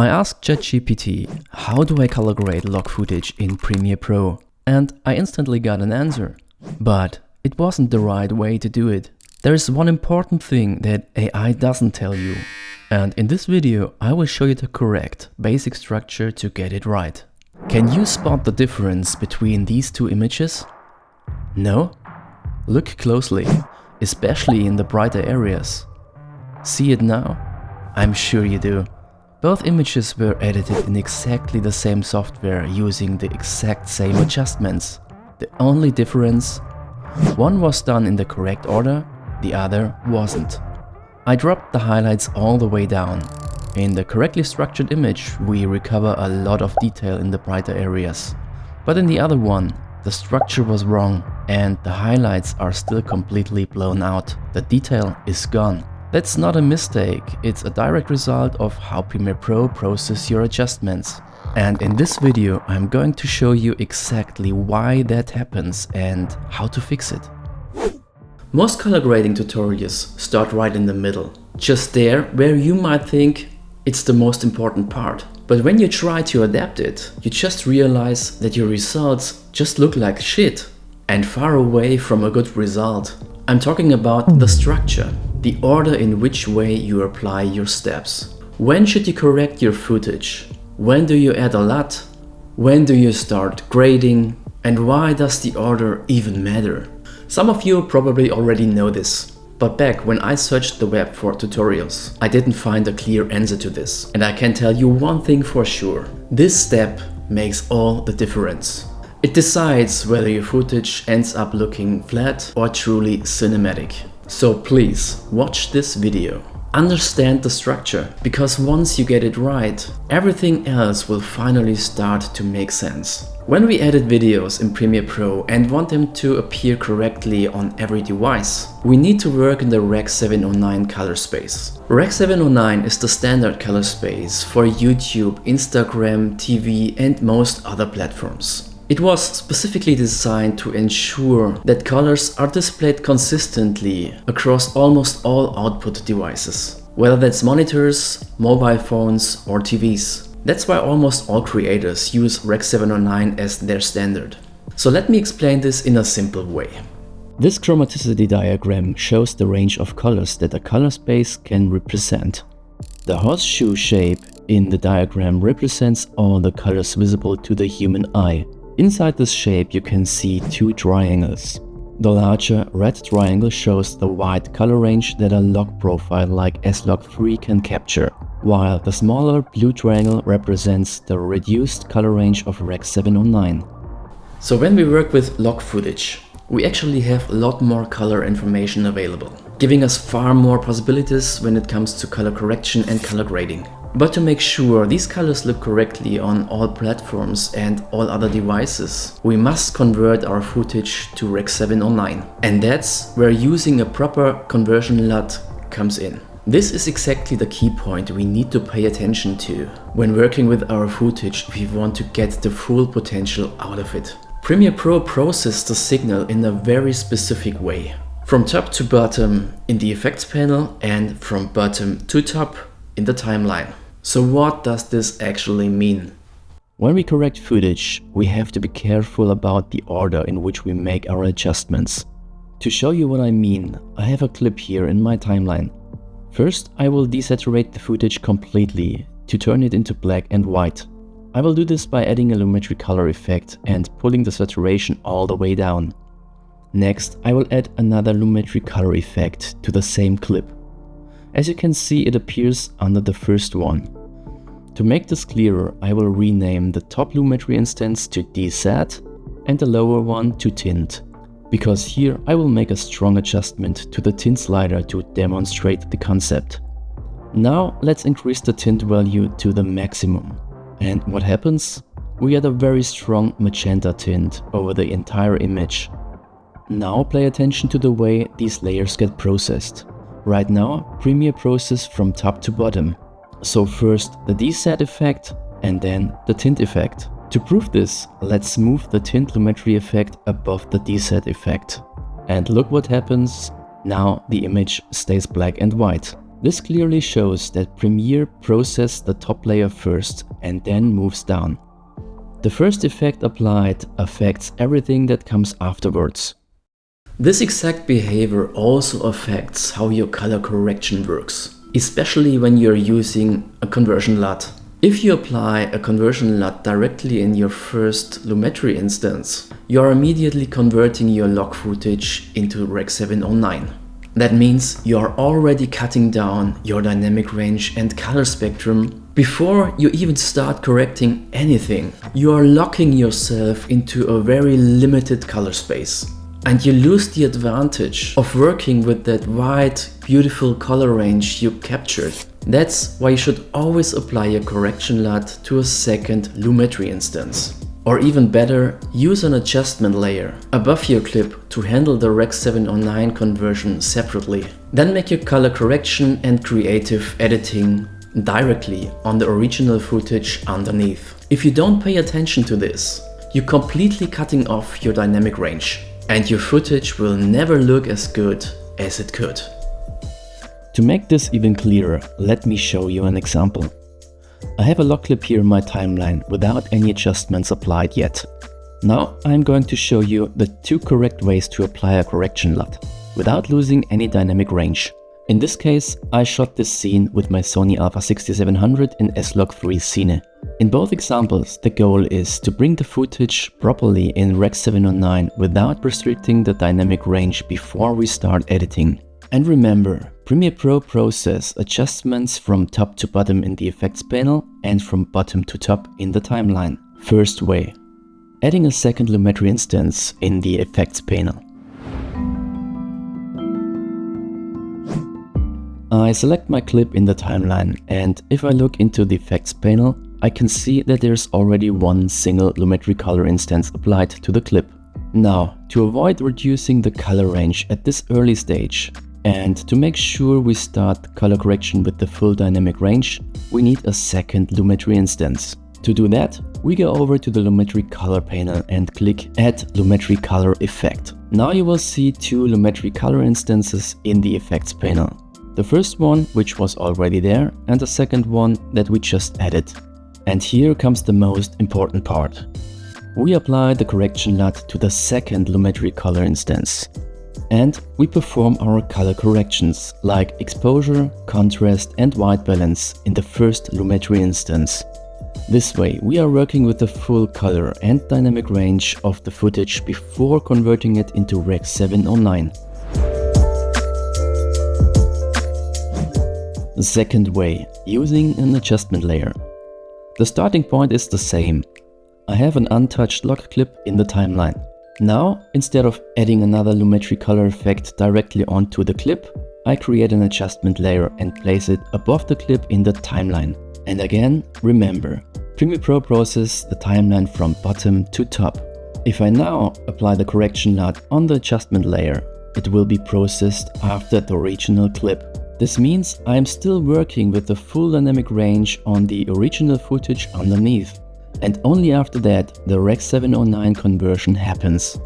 I asked ChatGPT, how do I color grade log footage in Premiere Pro? And I instantly got an answer. But it wasn't the right way to do it. There is one important thing that AI doesn't tell you. And in this video, I will show you the correct, basic structure to get it right. Can you spot the difference between these two images? No? Look closely, especially in the brighter areas. See it now? I'm sure you do. Both images were edited in exactly the same software using the exact same adjustments. The only difference? One was done in the correct order, the other wasn't. I dropped the highlights all the way down. In the correctly structured image, we recover a lot of detail in the brighter areas. But in the other one, the structure was wrong and the highlights are still completely blown out. The detail is gone. That's not a mistake, it's a direct result of how Premiere Pro processes your adjustments. And in this video, I'm going to show you exactly why that happens and how to fix it. Most color grading tutorials start right in the middle, just there where you might think it's the most important part. But when you try to adapt it, you just realize that your results just look like shit and far away from a good result. I'm talking about the structure, the order in which way you apply your steps. When should you correct your footage? When do you add a LUT? When do you start grading? And why does the order even matter? Some of you probably already know this, but back when I searched the web for tutorials, I didn't find a clear answer to this. And I can tell you one thing for sure. This step makes all the difference. It decides whether your footage ends up looking flat or truly cinematic. So please watch this video. Understand the structure, because once you get it right, everything else will finally start to make sense. When we edit videos in Premiere Pro and want them to appear correctly on every device, we need to work in the Rec 709 color space. Rec 709 is the standard color space for YouTube, Instagram, TV and most other platforms. It was specifically designed to ensure that colors are displayed consistently across almost all output devices, whether that's monitors, mobile phones or TVs. That's why almost all creators use Rec 709 as their standard. So let me explain this in a simple way. This chromaticity diagram shows the range of colors that a color space can represent. The horseshoe shape in the diagram represents all the colors visible to the human eye. Inside this shape you can see two triangles. The larger red triangle shows the wide color range that a log profile like S-Log3 can capture, while the smaller blue triangle represents the reduced color range of Rec 709. So when we work with log footage, we actually have a lot more color information available, giving us far more possibilities when it comes to color correction and color grading. But to make sure these colors look correctly on all platforms and all other devices, we must convert our footage to Rec 709. And that's where using a proper conversion LUT comes in. This is exactly the key point we need to pay attention to when working with our footage if we want to get the full potential out of it. Premiere Pro processes the signal in a very specific way. From top to bottom in the effects panel and from bottom to top in the timeline. So what does this actually mean? When we correct footage, we have to be careful about the order in which we make our adjustments. To show you what I mean, I have a clip here in my timeline. First, I will desaturate the footage completely to turn it into black and white. I will do this by adding a lumetri color effect and pulling the saturation all the way down. Next, I will add another lumetri color effect to the same clip. As you can see, it appears under the first one. To make this clearer, I will rename the top lumetri instance to desat and the lower one to tint, because here I will make a strong adjustment to the tint slider to demonstrate the concept. Now let's increase the tint value to the maximum. And what happens? We get a very strong magenta tint over the entire image. Now pay attention to the way these layers get processed. Right now, Premiere processes from top to bottom. So first the desat effect and then the tint effect. To prove this, let's move the tint lumetri effect above the desat effect. And look what happens. Now the image stays black and white. This clearly shows that Premiere processed the top layer first and then moves down. The first effect applied affects everything that comes afterwards. This exact behavior also affects how your color correction works, especially when you're using a conversion LUT. If you apply a conversion LUT directly in your first Lumetri instance, you are immediately converting your log footage into Rec 709. That means you are already cutting down your dynamic range and color spectrum before you even start correcting anything. You are locking yourself into a very limited color space. And you lose the advantage of working with that wide, beautiful color range you captured. That's why you should always apply a correction LUT to a second Lumetri instance. Or even better, use an adjustment layer above your clip to handle the Rec 709 conversion separately. Then make your color correction and creative editing directly on the original footage underneath. If you don't pay attention to this, you're completely cutting off your dynamic range, and your footage will never look as good as it could. To make this even clearer, let me show you an example. I have a log clip here in my timeline without any adjustments applied yet. Now I'm going to show you the two correct ways to apply a correction LUT without losing any dynamic range. In this case, I shot this scene with my Sony Alpha 6700 in S-Log3 Cine. In both examples, the goal is to bring the footage properly in Rec 709 without restricting the dynamic range before we start editing. And remember, Premiere Pro processes adjustments from top to bottom in the effects panel and from bottom to top in the timeline. First way, adding a second Lumetri instance in the effects panel. I select my clip in the timeline, and if I look into the effects panel, I can see that there's already one single Lumetri color instance applied to the clip. Now, to avoid reducing the color range at this early stage, and to make sure we start color correction with the full dynamic range, we need a second Lumetri instance. To do that, we go over to the Lumetri color panel and click Add Lumetri Color Effect. Now you will see two Lumetri color instances in the effects panel. The first one, which was already there, and the second one that we just added. And here comes the most important part. We apply the correction LUT to the second Lumetri color instance. And we perform our color corrections like exposure, contrast and white balance in the first Lumetri instance. This way we are working with the full color and dynamic range of the footage before converting it into Rec 709. The second way, using an adjustment layer. The starting point is the same. I have an untouched log clip in the timeline. Now, instead of adding another Lumetri color effect directly onto the clip, I create an adjustment layer and place it above the clip in the timeline. And again, remember, Premiere Pro processes the timeline from bottom to top. If I now apply the correction LUT on the adjustment layer, it will be processed after the original clip. This means I am still working with the full dynamic range on the original footage underneath. And only after that, the Rec 709 conversion happens.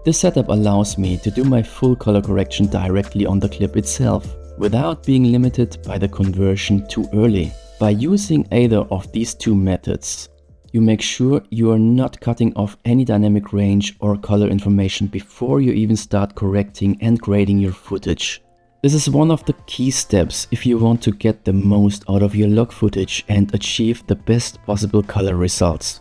This setup allows me to do my full color correction directly on the clip itself, without being limited by the conversion too early. By using either of these two methods, you make sure you are not cutting off any dynamic range or color information before you even start correcting and grading your footage. This is one of the key steps if you want to get the most out of your log footage and achieve the best possible color results.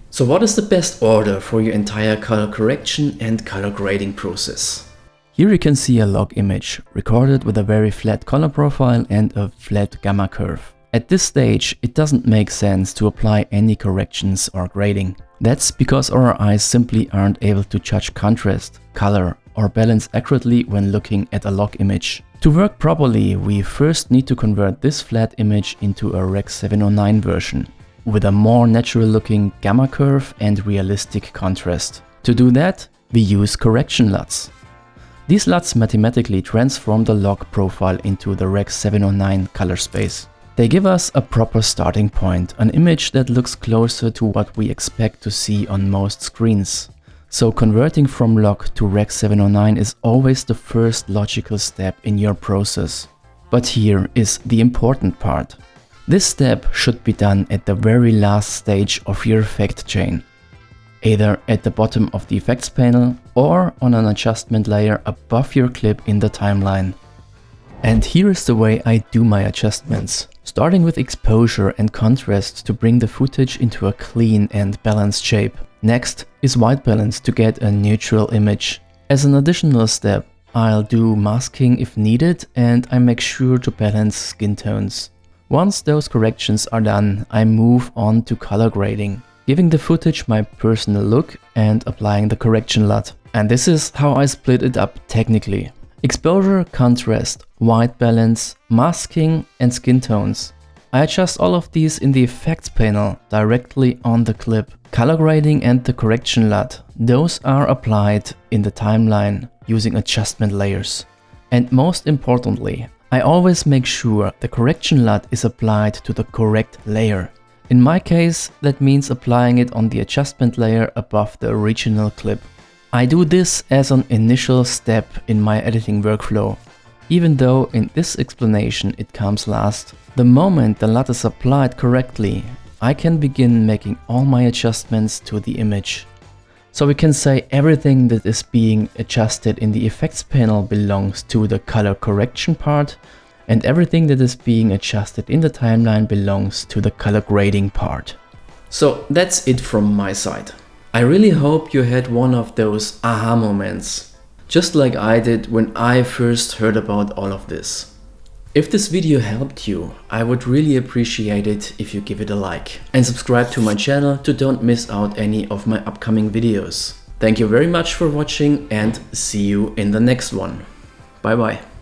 So what is the best order for your entire color correction and color grading process? Here you can see a log image recorded with a very flat color profile and a flat gamma curve. At this stage, it doesn't make sense to apply any corrections or grading. That's because our eyes simply aren't able to judge contrast, color, or balance accurately when looking at a log image. To work properly, we first need to convert this flat image into a Rec 709 version, with a more natural looking gamma curve and realistic contrast. To do that, we use correction LUTs. These LUTs mathematically transform the log profile into the Rec 709 color space. They give us a proper starting point, an image that looks closer to what we expect to see on most screens. So converting from log to Rec 709 is always the first logical step in your process. But here is the important part. This step should be done at the very last stage of your effect chain, either at the bottom of the effects panel or on an adjustment layer above your clip in the timeline. And here is the way I do my adjustments, starting with exposure and contrast to bring the footage into a clean and balanced shape. Next is white balance to get a neutral image. As an additional step, I'll do masking if needed, and I make sure to balance skin tones. Once those corrections are done, I move on to color grading, giving the footage my personal look and applying the correction LUT. And this is how I split it up technically. Exposure, contrast, white balance, masking and skin tones. I adjust all of these in the effects panel directly on the clip. Color grading and the correction LUT, those are applied in the timeline using adjustment layers. And most importantly, I always make sure the correction LUT is applied to the correct layer. In my case, that means applying it on the adjustment layer above the original clip. I do this as an initial step in my editing workflow, even though in this explanation it comes last. The moment the LUT is applied correctly, I can begin making all my adjustments to the image. So we can say everything that is being adjusted in the effects panel belongs to the color correction part, and everything that is being adjusted in the timeline belongs to the color grading part. So that's it from my side. I really hope you had one of those aha moments, just like I did when I first heard about all of this. If this video helped you, I would really appreciate it if you give it a like and subscribe to my channel to don't miss out any of my upcoming videos. Thank you very much for watching and see you in the next one. Bye bye.